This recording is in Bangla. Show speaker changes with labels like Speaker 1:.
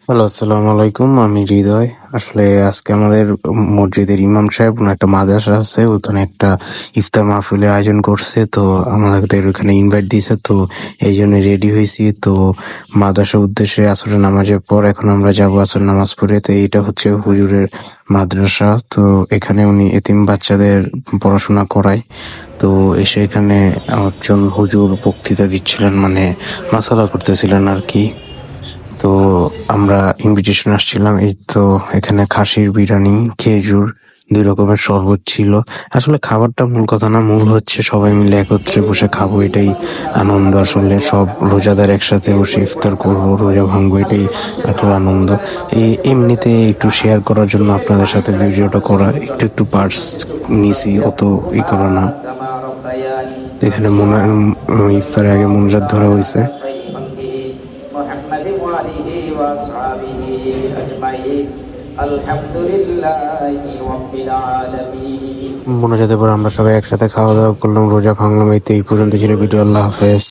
Speaker 1: হ্যালো, আসসালামু আলাইকুম। আমি হৃদয়। আসলে আজকে আমাদের মসজিদের ইমাম সাহেব একটা মাদ্রাসা আছে, ওখানে একটা ইফতার মাহফিলের আয়োজন করছে। তো আমাদের ওখানে ইনভাইট দিয়েছে, তো এই জন্য রেডি হয়েছি। তো মাদ্রাসার উদ্দেশ্যে আসরের নামাজের পর এখন আমরা যাবো আসর নামাজ পড়ে। তো এইটা হচ্ছে হুজুরের মাদ্রাসা। তো এখানে উনি এতিম বাচ্চাদের পড়াশোনা করায়। তো এসে এখানে একজন হুজুর বক্তৃতা দিচ্ছিলেন, মানে মাসালা করতেছিলেন আর কি। তো আমরা ইনভিটেশন আসছিলাম। এই তো এখানে খাসির বিরিয়ানি, খেজুর, 2 রকমের শরবত ছিল। আসলে খাবারটা মূল কথা না, মূল হচ্ছে সবাই মিলে একত্রে বসে খাবো, এটাই আনন্দ। আসলে সব রোজাদার একসাথে বসে ইফতার করবো, রোজা ভাঙবো, এটাই আসল আনন্দ। এমনিতে একটু শেয়ার করার জন্য আপনাদের সাথে ভিডিওটা করা, একটু পার্টস নিছি, অত করা না। তো এখানে ইফতারের আগে মোনাজাত ধরা হয়েছে। মোনাজাতের পর আমরা সবাই একসাথে খাওয়া দাওয়া করলাম, রোজা ভাঙলাম। এই তো এই পর্যন্ত ছিল ভিডিও। আল্লাহ হাফেজ।